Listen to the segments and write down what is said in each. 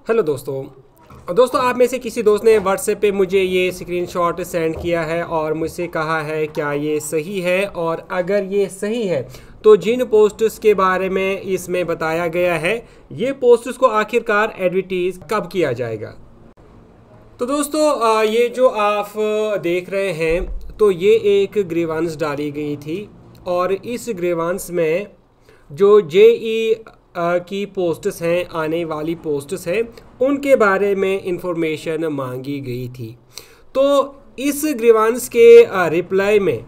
Hello दोस्तों आप में से किसी दोस्त ने व्हाट्सएप पे मुझे ये स्क्रीनशॉट सेंड किया है और मुझसे कहा है क्या ये सही है, और अगर ये सही है तो जिन पोस्ट्स के बारे में इसमें बताया गया है ये पोस्ट्स को आखिरकार एडवर्टीज कब किया जाएगा। तो दोस्तों ये जो आप देख रहे हैं तो ये एक ग्रीवांस डाली गई थी और इस ग्रीवांस में जो जेई की पोस्ट्स हैं, आने वाली पोस्ट्स हैं, उनके बारे में इंफॉर्मेशन मांगी गई थी। तो इस ग्रीवांस के रिप्लाई में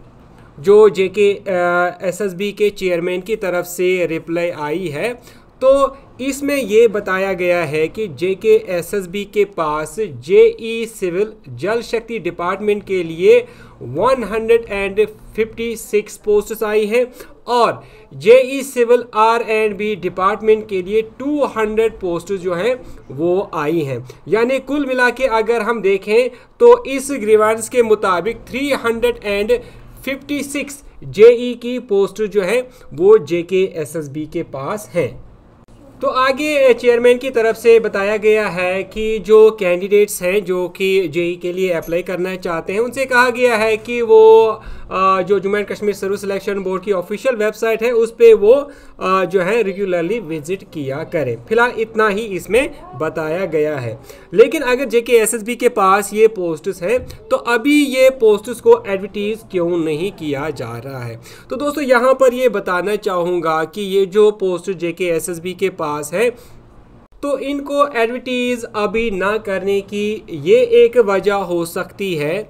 जो जेके एसएसबी के चेयरमैन की तरफ से रिप्लाई आई है तो इसमें ये बताया गया है कि जेके एसएसबी के पास जेई सिविल जल शक्ति डिपार्टमेंट के लिए 156 पोस्ट्स आई हैं और जेई सिविल आर&बी डिपार्टमेंट के लिए 200 पोस्ट जो हैं वो आई हैं। यानी कुल मिला के अगर हम देखें तो इस ग्रीवांस के मुताबिक 356 जेई की पोस्ट जो है वो जेके एसएसबी के पास हैं। तो आगे चेयरमैन की तरफ से बताया गया है कि जो कैंडिडेट्स हैं जो कि जेई के लिए अप्लाई करना चाहते हैं उनसे कहा गया है कि वो जो Jammu and Kashmir service selection board की ऑफिशियल वेबसाइट है उस पे वो जो है रेगुलरली विजिट किया करें। फिलहाल इतना ही इसमें बताया गया है। लेकिन अगर जेके एसएसबी के पास ये पोस्ट्स हैं तो अभी ये पोस्ट्स को एडवर्टीज क्यों नहीं किया जा रहा है। तो दोस्तों यहाँ पर ये बताना चाहूँगा कि ये जो पोस्ट जेके एसएसबी के पास है तो इनको एडवर्टीज अभी ना करने की ये एक वजह हो सकती है।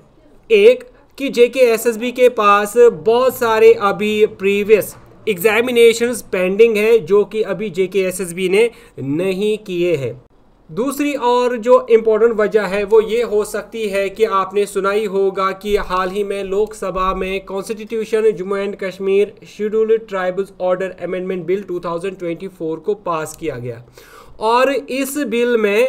एक कि जेके एसएसबी के पास बहुत सारे अभी प्रीवियस एग्जामिनेशंस पेंडिंग है जो कि अभी जेके एसएसबी ने नहीं किए हैं। दूसरी और जो इम्पोर्टेंट वजह है वो ये हो सकती है कि आपने सुना ही होगा कि हाल ही में लोकसभा में constitution Jammu and Kashmir scheduled tribes order amendment bill 2024 को पास किया गया और इस बिल में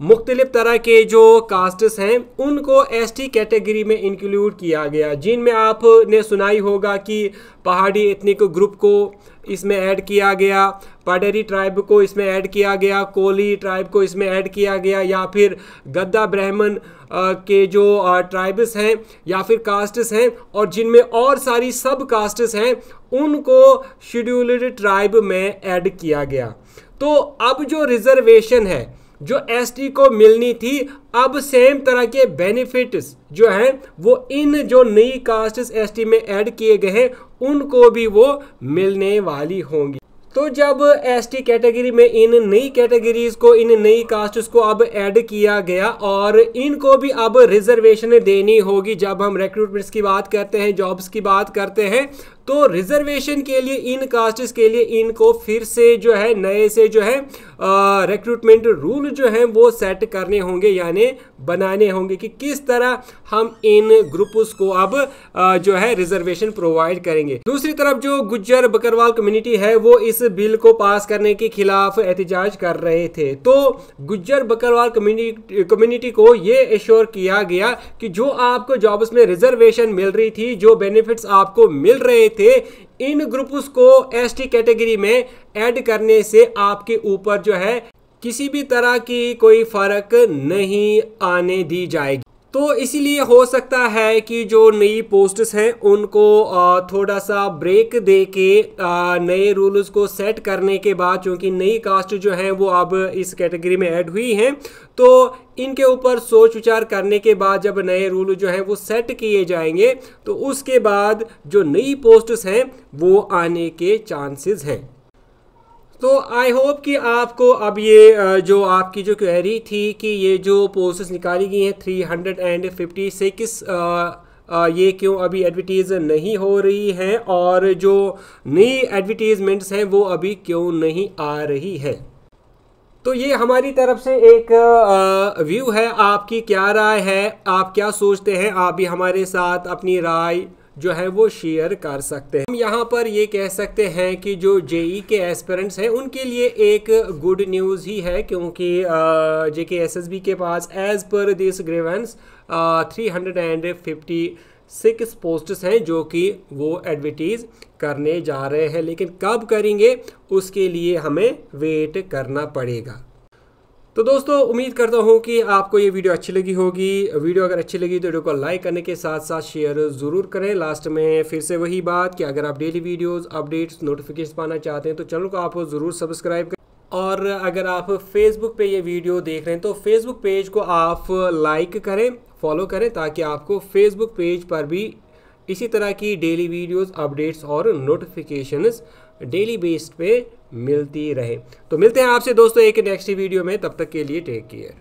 मुख्तलिफ तरह के जो कास्ट्स हैं उनको एसटी कैटेगरी में इंक्लूड किया गया, जिनमें आपने सुना ही होगा कि पहाड़ी एथनिक ग्रुप को इसमें ऐड किया गया, पडरी ट्राइब को इसमें ऐड किया गया, कोली ट्राइब को इसमें ऐड किया गया, या फिर गद्दा ब्राह्मण के जो ट्राइब्स हैं या फिर कास्ट्स हैं और जिनमें और सारी सब कास्ट्स हैं उनको शेड्यूल्ड ट्राइब में ऐड किया गया। तो अब जो रिजर्वेशन है जो एसटी को मिलनी थी अब सेम तरह के बेनिफिट्स जो हैं वो इन जो नई कास्ट्स एसटी में ऐड किए गए हैं उनको भी वो मिलने वाली होंगी। तो जब एसटी कैटेगरी में इन नई कैटेगरीज को, इन नई कास्ट्स को अब ऐड किया गया और इनको भी अब रिजर्वेशन देनी होगी। जब हम रिक्रूटमेंट्स की बात करते हैं, जॉब्स की बात करते हैं तो रिजर्वेशन के लिए इन कास्ट्स के लिए इनको फिर से जो है नए से जो है रिक्रूटमेंट रूल जो है वो सेट करने होंगे, यानी बनाने होंगे कि किस तरह हम इन ग्रुप्स को अब जो है रिजर्वेशन प्रोवाइड करेंगे। दूसरी तरफ जो गुज्जर बकरवाल कम्युनिटी है वो इस बिल को पास करने के खिलाफ एहतजाज कर रहे थे। तो गुज्जर बकरवाल कम्युनिटी को ये एश्योर किया गया कि जो आपको जॉब्स में रिजर्वेशन मिल रही थी, जो बेनिफिट्स आपको मिल रहे थे, इन ग्रुप्स को एसटी कैटेगरी में ऐड करने से आपके ऊपर जो है किसी भी तरह की कोई फर्क नहीं आने दी जाएगी। तो इसीलिए हो सकता है कि जो नई पोस्ट्स हैं उनको थोड़ा सा ब्रेक दे के नए रूल्स को सेट करने के बाद, चूंकि नई कास्ट जो हैं वो अब इस कैटेगरी में ऐड हुई हैं, तो इनके ऊपर सोच विचार करने के बाद जब नए रूल जो हैं वो सेट किए जाएंगे तो उसके बाद जो नई पोस्ट्स हैं वो आने के चांसेस हैं। तो आई होप कि आपको अब ये जो आपकी जो क्वेरी थी कि ये जो पोस्ट्स निकाली गई हैं 356 ये क्यों अभी एडवर्टीज़ नहीं हो रही हैं और जो नई एडवर्टीजमेंट्स हैं वो अभी क्यों नहीं आ रही हैं। तो ये हमारी तरफ से एक व्यू है। आपकी क्या राय है, आप क्या सोचते हैं, आप भी हमारे साथ अपनी राय जो है वो शेयर कर सकते हैं। हम यहाँ पर ये कह सकते हैं कि जो जेई के एस्पिरेंट्स हैं उनके लिए एक गुड न्यूज़ ही है, क्योंकि जेके एसएसबी के पास as per this grievance 356 posts हैं जो कि वो एडवर्टीज़ करने जा रहे हैं, लेकिन कब करेंगे उसके लिए हमें वेट करना पड़ेगा। तो दोस्तों उम्मीद करता हूँ कि आपको ये वीडियो अच्छी लगी होगी। वीडियो अगर अच्छी लगी तो वीडियो को लाइक करने के साथ साथ शेयर ज़रूर करें। लास्ट में फिर से वही बात कि अगर आप डेली वीडियोस अपडेट्स नोटिफिकेशन पाना चाहते हैं तो चैनल को आप ज़रूर सब्सक्राइब करें। और अगर आप फेसबुक पे ये वीडियो देख रहे हैं तो फेसबुक पेज को आप लाइक करें, फॉलो करें, ताकि आपको फेसबुक पेज पर भी इसी तरह की डेली वीडियोस अपडेट्स और नोटिफिकेशंस डेली बेस्ड पे मिलती रहे। तो मिलते हैं आपसे दोस्तों एक नेक्स्ट वीडियो में, तब तक के लिए टेक केयर।